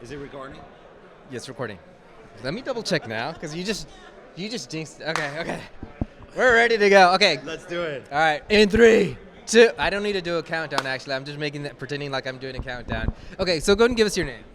Is it recording? Yes, recording. Let me double check now, because you just jinxed. Okay. We're ready to go. Okay. Let's do it. All right. In 3, 2. I don't need to do a countdown. Actually, I'm just pretending like I'm doing a countdown. Okay. So go ahead and give us your name.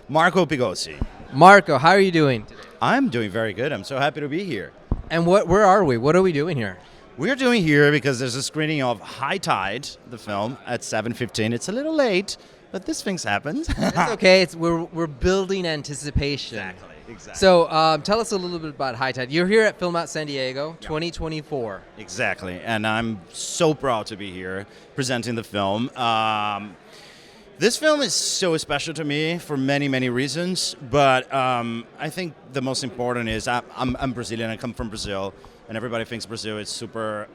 Marco Pigossi. Marco, how are you doing today? I'm doing very good. I'm so happy to be here. And where are we? What are we doing here? We're doing here because there's a screening of High Tide, the film, at 7:15. It's a little late, but this things happens. It's okay. We're building anticipation. Exactly. So tell us a little bit about High Tide. You're here at FilmOut San Diego, 2024. Exactly, and I'm so proud to be here presenting the film. This film is so special to me for many, many reasons, but I think the most important is I'm Brazilian. I come from Brazil, and everybody thinks Brazil is super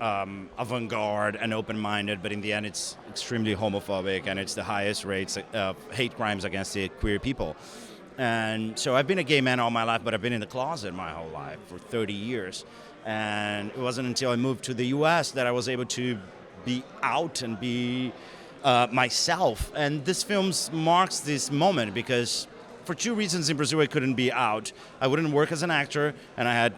avant-garde and open-minded, but in the end it's extremely homophobic, and it's the highest rates of hate crimes against the queer people. And so I've been a gay man all my life, but I've been in the closet my whole life for 30 years. And it wasn't until I moved to the US that I was able to be out and be myself. And this film marks this moment because for two reasons in Brazil I couldn't be out. I wouldn't work as an actor, and I had,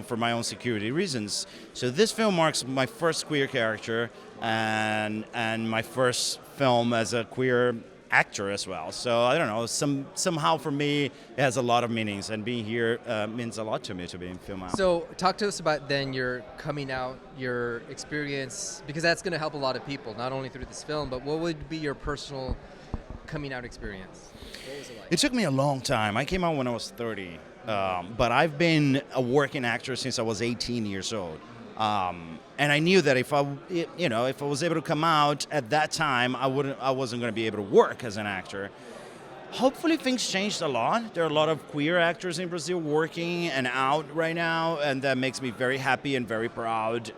for my own security reasons. So this film marks my first queer character and my first film as a queer actor as well. So I don't know, somehow for me it has a lot of meanings, and being here means a lot to me, to be in FilmOut. So talk to us about then your coming out, your experience, because that's going to help a lot of people, not only through this film, but what would be your personal coming out experience? What was it like? It took me a long time. I came out when I was 30, but I've been a working actor since I was 18 years old. And I knew that if I was able to come out at that time, I wasn't going to be able to work as an actor. Hopefully things changed a lot. There are a lot of queer actors in Brazil working and out right now, and that makes me very happy and very proud.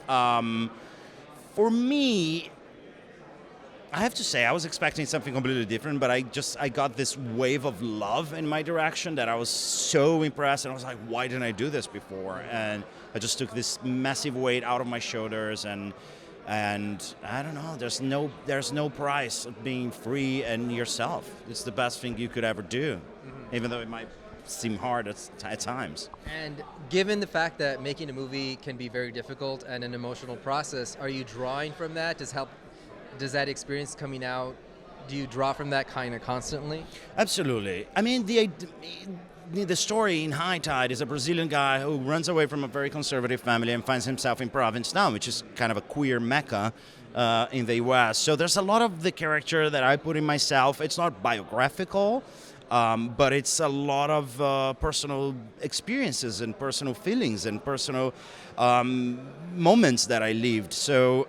For me, I have to say, I was expecting something completely different, but I got this wave of love in my direction that I was so impressed, and I was like, why didn't I do this before? And I just took this massive weight out of my shoulders, and I don't know, there's no price of being free and yourself. It's the best thing you could ever do, even though it might seem hard at times. And given the fact that making a movie can be very difficult and an emotional process, are you drawing from that? Does that experience coming out, do you draw from that kind of constantly? Absolutely. I mean, the story in High Tide is a Brazilian guy who runs away from a very conservative family and finds himself in Provincetown, which is kind of a queer mecca in the US. So there's a lot of the character that I put in myself. It's not biographical, but it's a lot of personal experiences and personal feelings and personal moments that I lived. So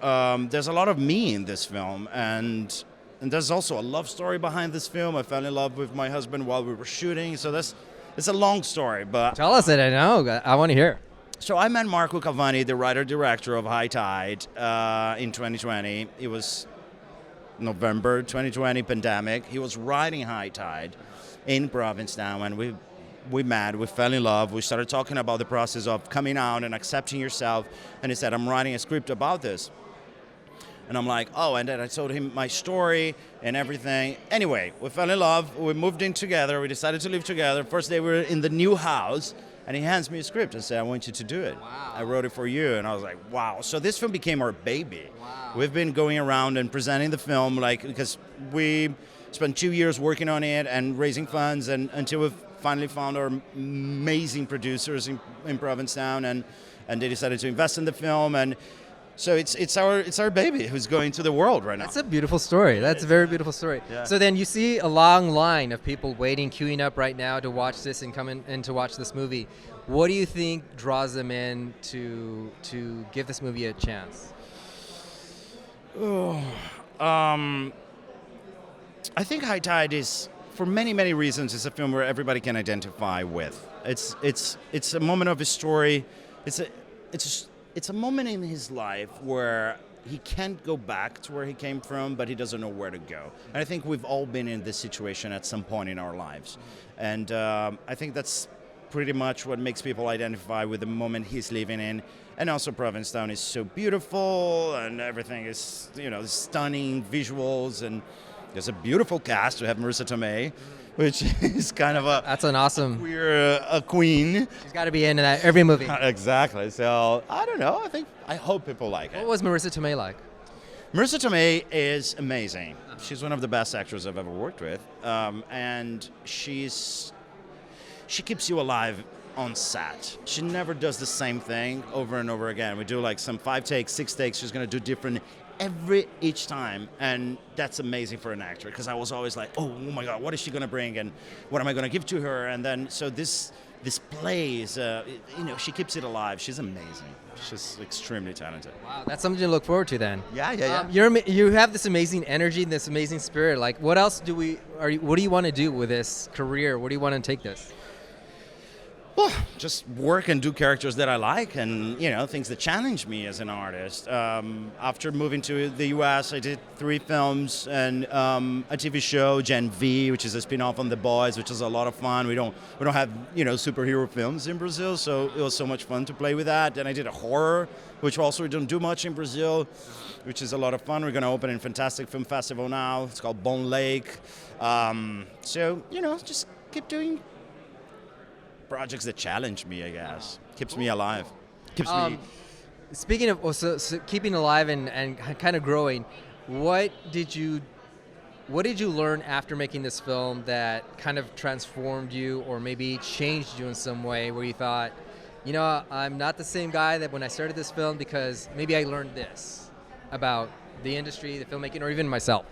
there's a lot of me in this film, and there's also a love story behind this film. I fell in love with my husband while we were shooting, so it's a long story. But Tell us it, I know. I want to hear. so I met Marco Cavani, the writer-director of High Tide, in 2020. It was November 2020, pandemic. He was writing High Tide in Provincetown, and we met, we fell in love, we started talking about the process of coming out and accepting yourself, and he said, I'm writing a script about this. And I'm like, oh, and then I told him my story and everything. Anyway, we fell in love, we moved in together, we decided to live together. First day we were in the new house, and he hands me a script and said, I want you to do it. Wow. I wrote it for you, and I was like, wow. So this film became our baby. Wow. We've been going around and presenting the film, because we spent 2 years working on it and raising funds, and until we finally found our amazing producers in Provincetown, and they decided to invest in the film, and so it's our baby who's going to the world right now. That's a beautiful story. That's a very beautiful story. Yeah. So then you see a long line of people waiting, queuing up right now to watch this and come in to watch this movie. What do you think draws them in to give this movie a chance? I think High Tide is, for many, many reasons, is a film where everybody can identify with. It's a moment of his story. It's a moment in his life where he can't go back to where he came from, but he doesn't know where to go. And I think we've all been in this situation at some point in our lives. And I think that's pretty much what makes people identify with the moment he's living in. And also Provincetown is so beautiful, and everything is, stunning visuals, and there's a beautiful cast. We have Marisa Tomei. which is kind of a That's an awesome. queer a queen. She's got to be in that every movie. Exactly. So I don't know. I hope people like What it. was Marisa Tomei like? Marisa Tomei is amazing. She's one of the best actors I've ever worked with, and she keeps you alive on set. She never does the same thing over and over again. We do like some 5 takes, 6 takes. She's gonna do different each time, and that's amazing for an actor because I was always like, oh my God, what is she gonna bring, and what am I gonna give to her? And then so this plays, she keeps it alive. She's amazing. She's extremely talented. Wow, that's something to look forward to then. Yeah. You have this amazing energy, this amazing spirit. Like, what else what do you want to do with this career? Where do you want to take this? Well, just work and do characters that I like, and things that challenge me as an artist. After moving to the U.S., I did 3 films and a TV show, Gen V, which is a spin-off on The Boys, which is a lot of fun. We don't have superhero films in Brazil, so it was so much fun to play with that. Then I did a horror, which also we don't do much in Brazil, which is a lot of fun. We're going to open in Fantastic Film Festival now. It's called Bone Lake. So just keep doing projects that challenge me, I guess. Keeps me alive. Keeps me. Speaking of so keeping alive and kind of growing, what did you learn after making this film that kind of transformed you or maybe changed you in some way where you thought, I'm not the same guy that when I started this film because maybe I learned this about the industry, the filmmaking, or even myself?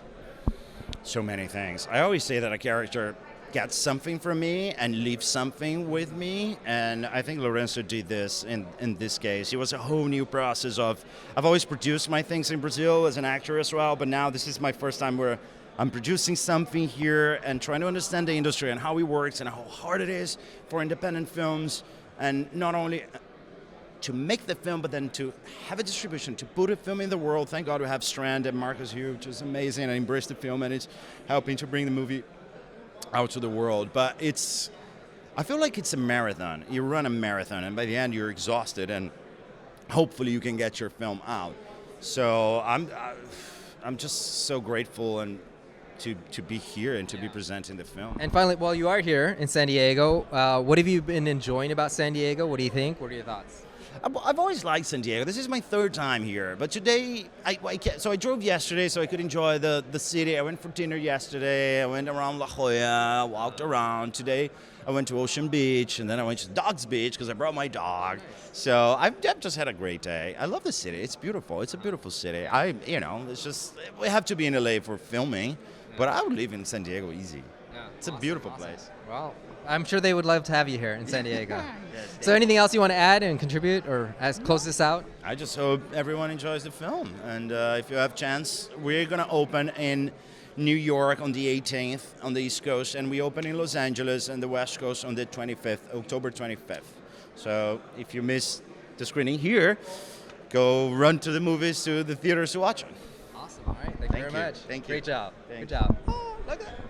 So many things. I always say that a character gets something from me and leaves something with me, and I think Lorenzo did this in this case. It was a whole new process of, I've always produced my things in Brazil as an actor as well, but now this is my first time where I'm producing something here and trying to understand the industry and how it works and how hard it is for independent films, and not only to make the film, but then to have a distribution, to put a film in the world. Thank God we have Strand and Marcus here, which is amazing, and Embrace the Film, and it's helping to bring the movie out to the world. But I feel like it's a marathon. You run a marathon, and by the end you're exhausted, and hopefully you can get your film out. So I'm just so grateful and to be here and to be presenting the film. And finally, while you are here in San Diego, what have you been enjoying about San Diego? What do you think? What are your thoughts? I've always liked San Diego. This is my 3rd time here, but today I drove yesterday so I could enjoy the city. I went for dinner yesterday. I went around La Jolla, walked around. Today I went to Ocean Beach, and then I went to Dogs Beach because I brought my dog. So I've just had a great day. I love the city. It's beautiful. It's a beautiful city. It's just, we have to be in LA for filming, but I would live in San Diego easy. Yeah, it's a beautiful place. Well, I'm sure they would love to have you here in San Diego. So anything else you want to add and contribute or close this out? I just hope everyone enjoys the film. And if you have a chance, we're going to open in New York on the 18th on the East Coast, and we open in Los Angeles on the West Coast on the 25th, October 25th. So if you miss the screening here, go run to the movies, to the theaters to watch it. Awesome. All right. Thank you very much. Thank you. Great job. Thank Good job. Oh, look at that.